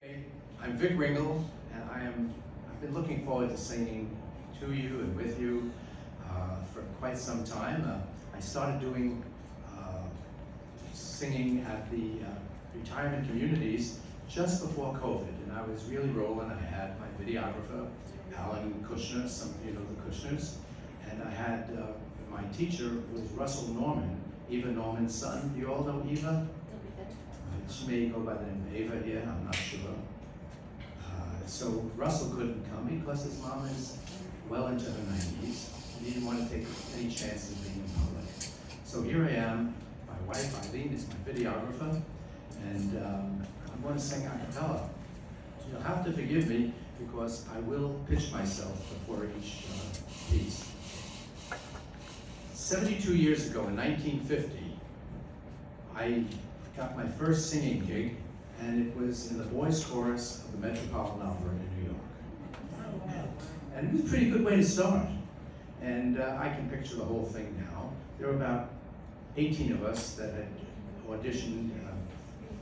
Hey, I'm Vic Ringel, and I've been looking forward to singing to you and with you for quite some time. I started doing singing at the retirement communities just before COVID, and I was really rolling. I had my videographer, Alan Kushner, some of you know the Kushners, and I had my teacher was Russell Norman, Eva Norman's son. Do you all know Eva? She may go by the name of Ava here, I'm not sure. So Russell couldn't come because his mom is well into her 90s. And he didn't want to take any chances of being in public. So here I am. My wife, Eileen, is my videographer. And I'm going to sing a cappella. You'll have to forgive me because I will pitch myself before each piece. 72 years ago, in 1950, I got my first singing gig, and it was in the boys' chorus of the Metropolitan Opera in New York. And it was a pretty good way to start. And I can picture the whole thing now. There were about 18 of us that had auditioned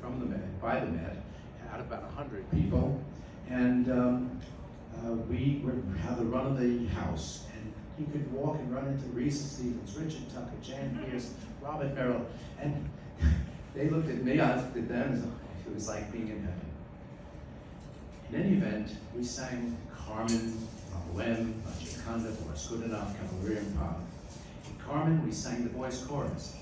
from the Met, by the Met, out of about 100 people. And we would have the run of the house. And you could walk and run into Reese Stevens, Richard Tucker, Jan Pierce, Robert Merrill. And they looked at me, I looked at them, and it was like being in heaven. In any event, we sang Carmen, Bohème, La Gioconda, Boris Goodenough, Cavalier and Pop. In Carmen, we sang the boys' chorus.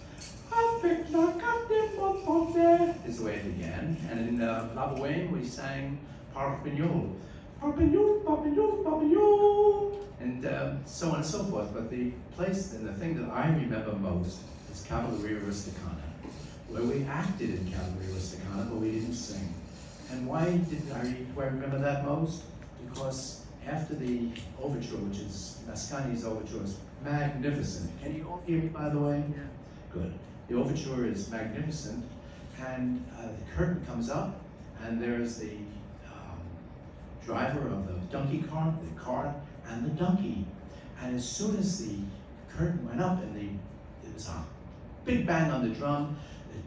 Is the way it began. And in La Bohème, we sang Parpignol. Parpignol, Parpignol, Parpignol. And so on and so forth. But the place and the thing that I remember most is Cavalleria Rusticana, where we acted in Cavalleria Rusticana, but we didn't sing. And why do I remember that most? Because after the overture, which is Mascagni's overture, is magnificent. Can you all hear me, by the way? Yeah. Good. The overture is magnificent, and the curtain comes up, and there's the driver of the donkey cart, the cart, and the donkey. And as soon as the curtain went up, and it was a big bang on the drum, the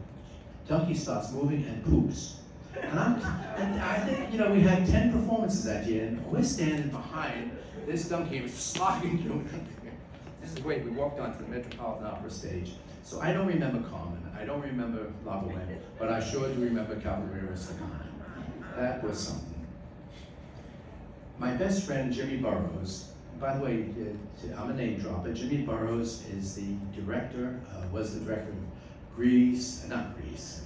donkey starts moving and poops. And I think, you know, we had 10 performances that year, and we're standing behind this donkey, was slogging through. This is great. We walked onto the Metropolitan Opera stage. So I don't remember Carmen, I don't remember La Bohème, but I sure do remember Cavalleria Rusticana. That was something. My best friend, Jimmy Burrows, by the way, I'm a name dropper. Jimmy Burrows is the director, was the director of Grease, not Grease,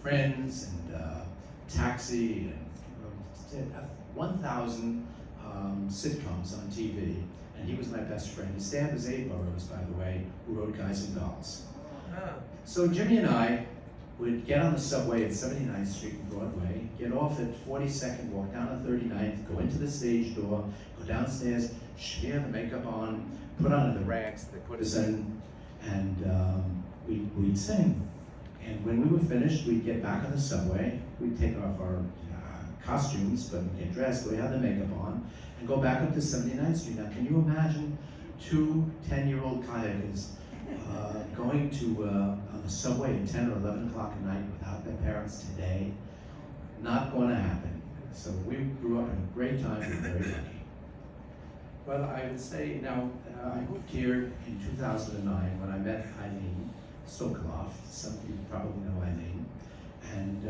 Friends and Taxi, and 1,000 sitcoms on TV, and he was my best friend. His dad was Abe Burrows, by the way, who wrote Guys and Dolls. So Jimmy and I would get on the subway at 79th Street and Broadway, get off at 42nd, walk down to 39th, go into the stage door, go downstairs, smear the makeup on, put on the rags they put us in, and we'd sing. And when we were finished, we'd get back on the subway, we'd take off our costumes, but get dressed, we had the makeup on, and go back up to 79th Street. Now, can you imagine two 10-year-old kayakers going to on the subway at 10 or 11 o'clock at night without their parents today? Not going to happen. So we grew up in a great time, we were very lucky. Well, I would say, now, I moved here in 2009 when I met Eileen Sokoloff. Some of you probably know Eileen. And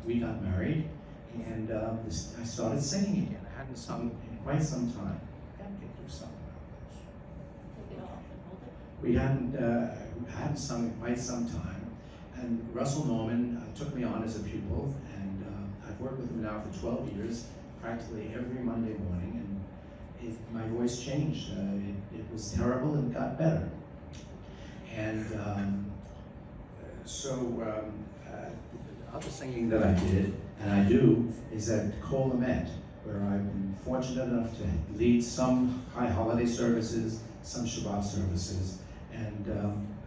we got married, and I started singing again. I hadn't sung in quite some time. I gotta get through something about this. Take it off and hold it. We hadn't sung in quite some time, and Russell Norman took me on as a pupil, and I've worked with him now for 12 years, practically every Monday morning, and my voice changed. It was terrible and got better. And the other singing that I did, and I do, is at Cole Met, where I've been fortunate enough to lead some high holiday services, some Shabbat services, and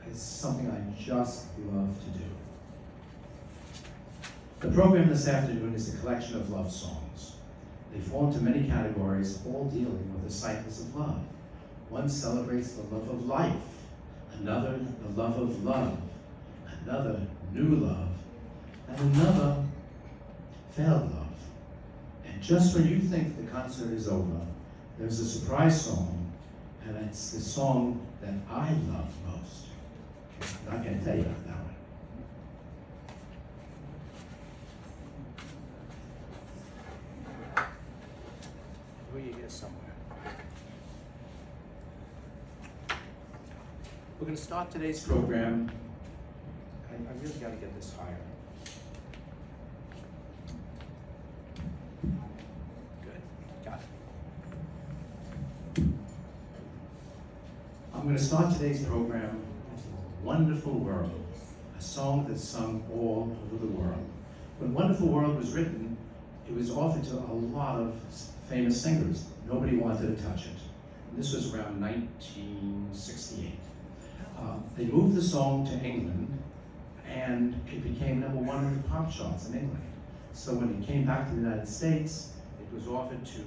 it's something I just love to do. The program this afternoon is a collection of love songs. They fall into many categories, all dealing with the cycles of love. One celebrates the love of life, another the love of love, another new love, and another Fair Love. And just when you think the concert is over, there's a surprise song, and it's the song that I love most. I'm not going to tell you about that one. Who you hear somewhere. We're going to start today's program. I really got to get this higher. Good, got it. I'm going to start today's program with Wonderful World, a song that's sung all over the world. When Wonderful World was written, it was offered to a lot of famous singers. Nobody wanted to touch it. And this was around 1968. They moved the song to England, and it became #1 in the pop charts in England. So when it came back to the United States, it was offered to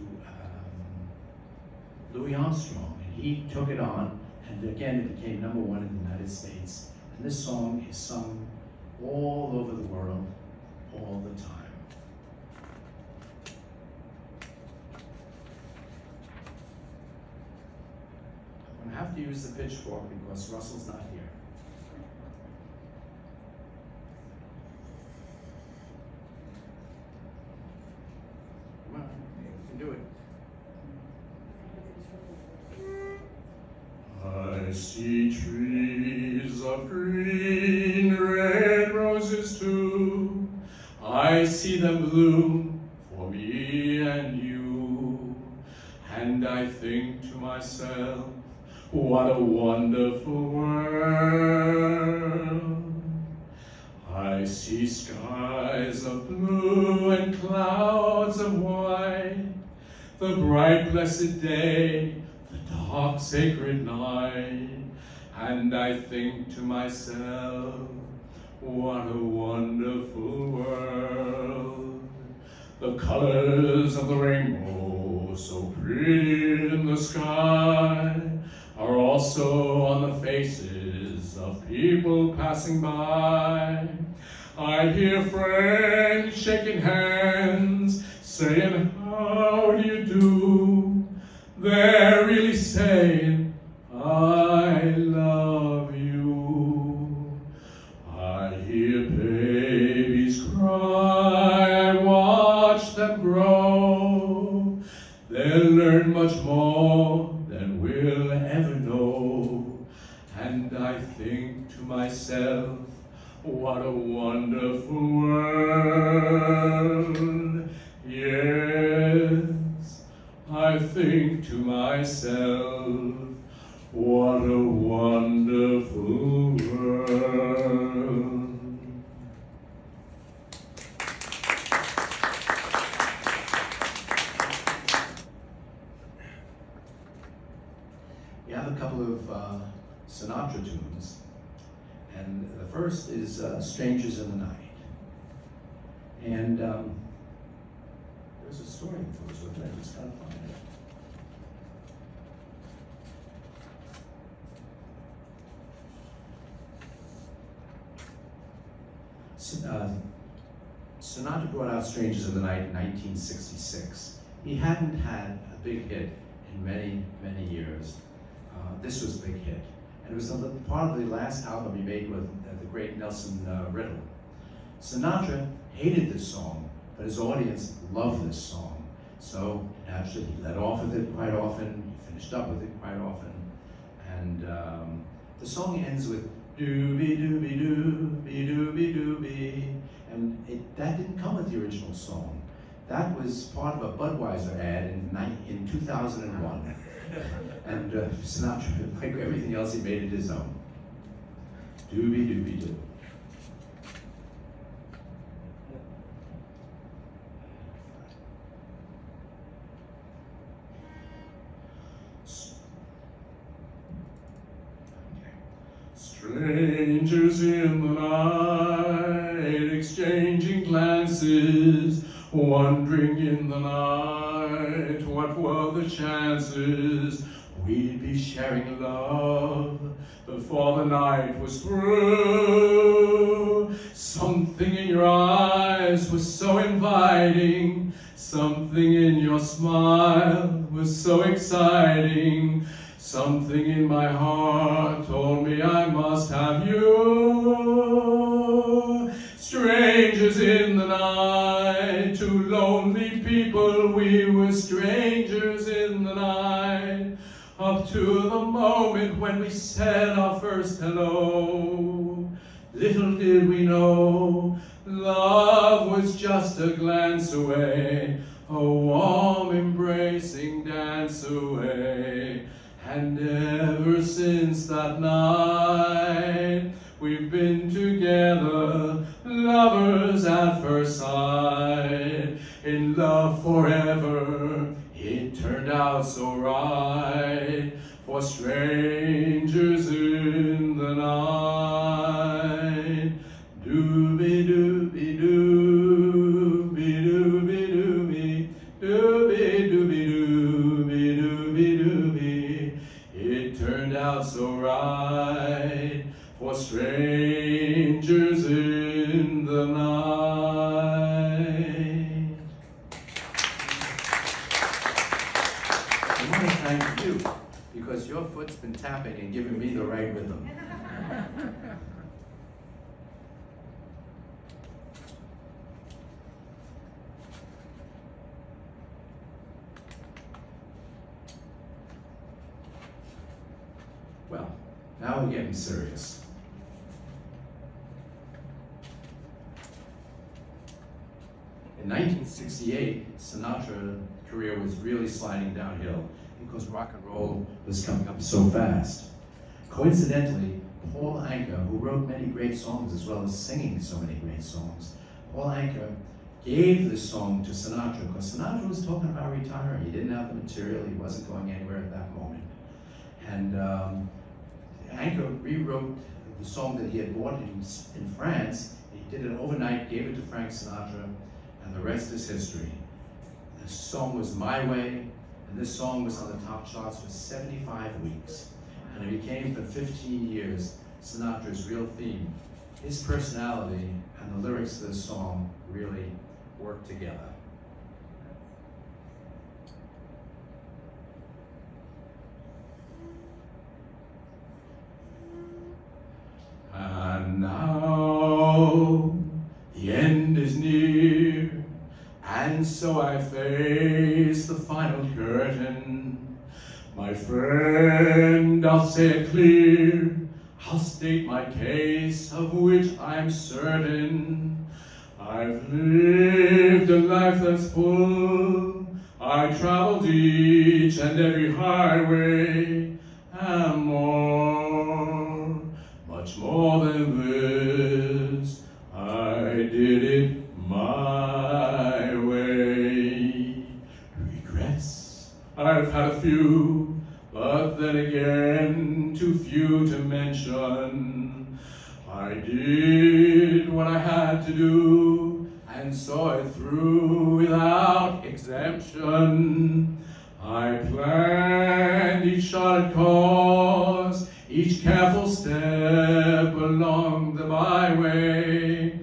Louis Armstrong, and he took it on, and again it became #1 in the United States. And this song is sung all over the world, all the time. I'm going to have to use the pitchfork because Russell's not here. Come on, you can do it. I see trees of green, red roses too. I see them bloom for me and you. And I think to myself, what a wonderful world. I see skies of blue and clouds of white, the bright blessed day, the dark sacred night. And I think to myself, what a wonderful world. The colors of the rainbow, so pretty in the sky, are also on the faces of people passing by. I hear friends shaking hands, saying, how do you do? They're really saying, I love you. I hear babies cry, I watch them grow. They'll learn much more than we'll ever know. And I think to myself, what a wonderful world. Yes, I think to myself, what a wonderful world. We have a couple of Sinatra tunes, and the first is Strangers in the Night. And there's a story that goes with it, I just gotta find it. Sinatra brought out Strangers in the Night in 1966. He hadn't had a big hit in many, many years. This was a big hit. And it was part of the last album he made with the great Nelson Riddle. Sinatra hated this song, but his audience loved this song. So actually he let off with it quite often, he finished up with it quite often. And the song ends with doobie doobie doobie doobie doobie. And that didn't come with the original song. That was part of a Budweiser ad in 2001. And Sinatra, like everything else, he made it his own. Doobie doobie doo. Strangers in the night, exchanging glances, wondering in the night, what were the chances we'd be sharing love before the night was through. Something in your eyes was so inviting. Something in your smile was so exciting. Something in my heart told me I must have you. Strangers in the night, two lonely people, we were strangers in the night. Up to the moment when we said our first hello. Little did we know, love was just a glance away, a warm embracing dance away. And ever since that night, we've been together, lovers at first sight. In love forever, it turned out so right, for strangers in the night. Dooby-dooby-dooby-dooby-dooby-dooby, dooby-dooby-dooby-dooby-dooby. It turned out so right, for strangers in the night. I want to thank you, because your foot's been tapping and giving me the right rhythm. Well, now we're getting serious. In 1968, Sinatra's career was really sliding downhill because rock and roll was coming up so fast. Coincidentally, Paul Anka, who wrote many great songs as well as singing so many great songs, Paul Anka gave this song to Sinatra because Sinatra was talking about retiring. He didn't have the material, he wasn't going anywhere at that moment. And Anka rewrote the song that he had bought in France. He did it overnight, gave it to Frank Sinatra, and the rest is history. The song was My Way, and this song was on the top charts for 75 weeks. And it became for 15 years Sinatra's real theme. His personality and the lyrics of this song really worked together. And now the end is near, and so I face the final curtain. My friend, I'll say it clear, I'll state my case, of which I'm certain. I've lived a life that's full, I traveled each and every highway, and more, much more than this, I did it my way. Regrets, I've had a few, but then again, too few to mention. I did what I had to do, and saw it through without exemption. I planned each charted course, each careful step along the byway,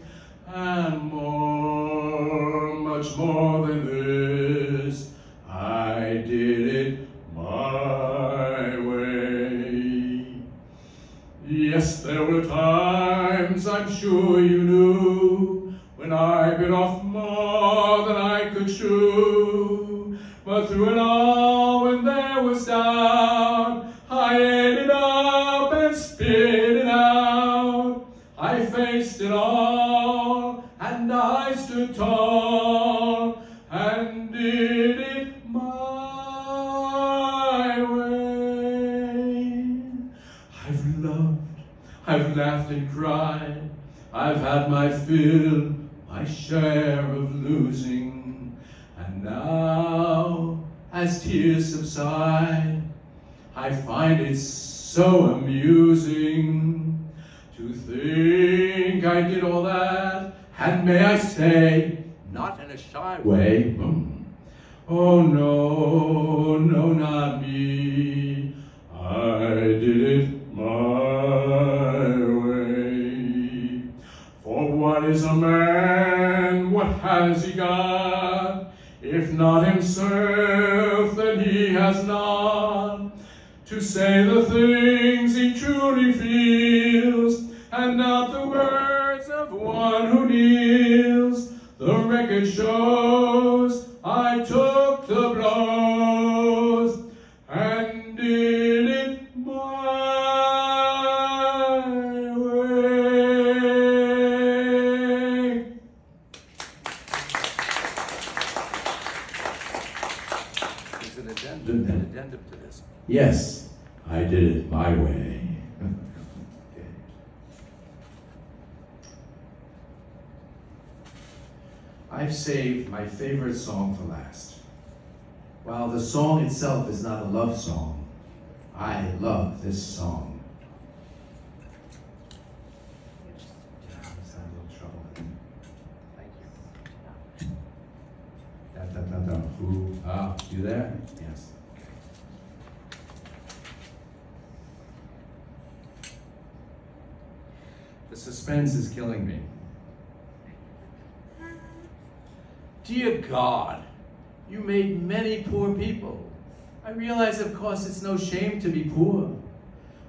and more, much more than this, I did it my way. Yes, there were times, I'm sure you knew, when I bit off more than I could chew. But through it all, when there was doubt, I ate it up and spit it out. I faced it all, and I stood tall, and did it my way. I've loved, I've laughed and cried, I've had my fill, my share of losing. And now, as tears subside, I find it so amusing to think I did all that, and may I say, not in a shy way. Oh no, no, not me. I did it my way. For is a man? What has he got? If not himself, then he has not to say the things he truly feels, and not the words of one who kneels. The record shows I took the blows and did it my way. There's an addendum to this. Yes, I did it my way. I've saved my favorite song for last. While the song itself is not a love song, I love this song. Yeah, I'm just having a little trouble with it. Thank you. Da, da, da, da. Who? Ah, you there? Yes. The suspense is killing me. Dear God, you made many poor people. I realize, of course, it's no shame to be poor,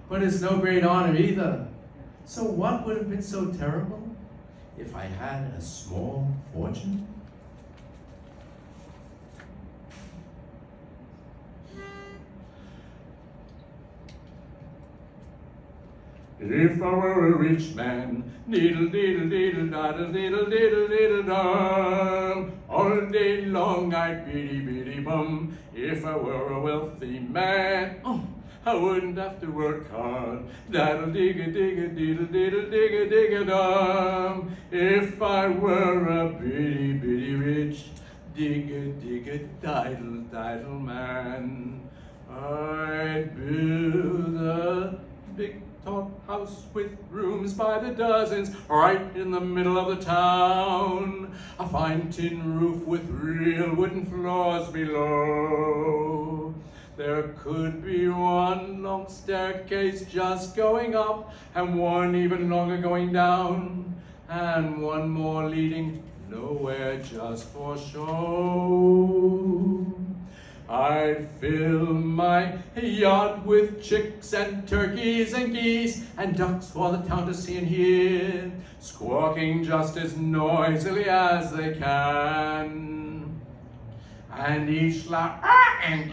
but it's no great honor either. So what would have been so terrible if I had a small fortune? If I were a rich man, diddle diddle diddle daddle diddle diddle diddle dum, all day long I'd biddy biddy bum. If I were a wealthy man, I wouldn't have to work hard. Daddle digga digga diddle diddle digga digga dum. If I were a bitty bitty rich, digga digga diddle diddle man, I'd build a big tall house with rooms by the dozens right in the middle of the town. A fine tin roof with real wooden floors below. There could be one long staircase just going up, and one even longer going down, and one more leading nowhere just for show. I'd fill my yard with chicks and turkeys and geese and ducks for the town to see and hear, squawking just as noisily as they can. And each loud and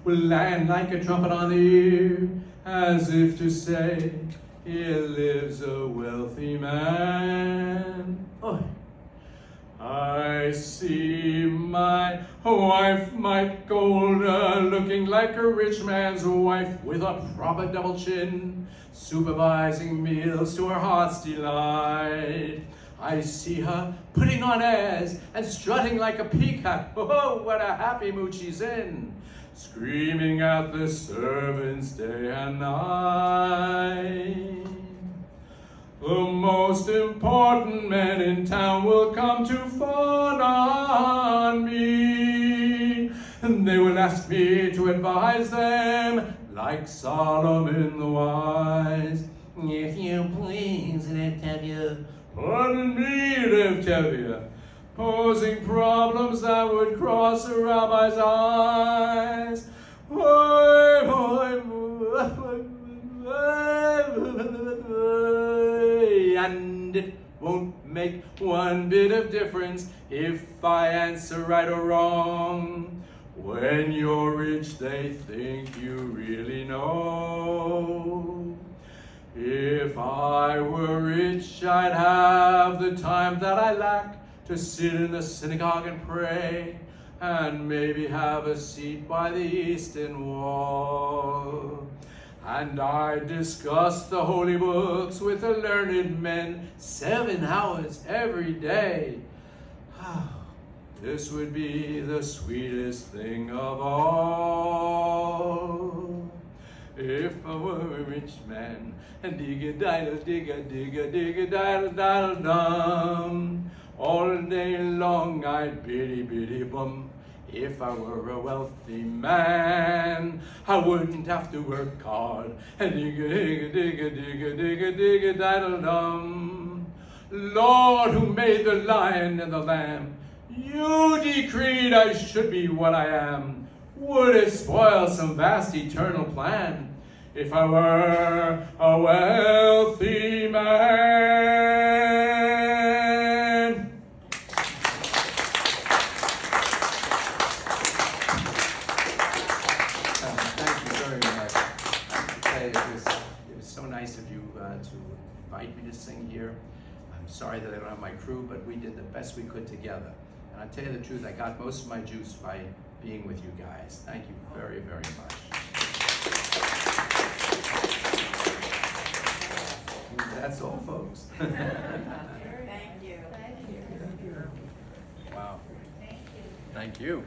will land like a trumpet on the ear, as if to say, here lives a wealthy man. Oh. I see my wife, might golder, looking like a rich man's wife with a proper double chin, supervising meals to her heart's delight. I see her putting on airs and strutting like a peacock. Oh, what a happy mood she's in, screaming at the servants day and night. The most important men in town will come to fawn on me, and they will ask me to advise them, like Solomon the wise. If you please, Liv Tevye. Pardon me, Liv Tevye. Posing problems that would cross a rabbi's eyes. And it won't make one bit of difference if I answer right or wrong. When you're rich, they think you really know. If I were rich, I'd have the time that I lack to sit in the synagogue and pray, and maybe have a seat by the eastern wall. And I discuss the holy books with the learned men 7 hours every day. This would be the sweetest thing of all. If I were a rich man, and dig-a-diddle-dig-a-dig-a-diddle-diddle-dum, all day long I'd biddy-biddy-bum. If I were a wealthy man, I wouldn't have to work hard. And digga-digga-digga-digga-digga-digga-diddle-dum. Lord, who made the lion and the lamb, you decreed I should be what I am. Would it spoil some vast eternal plan if I were a wealthy man? Thank you very much. I have to tell you, it was so nice of you to invite me to sing here. I'm sorry that I don't have my crew, but we did the best we could together. And I tell you the truth, I got most of my juice by being with you guys. Thank you very, very much. That's all, folks. Thank you. Wow. Thank you.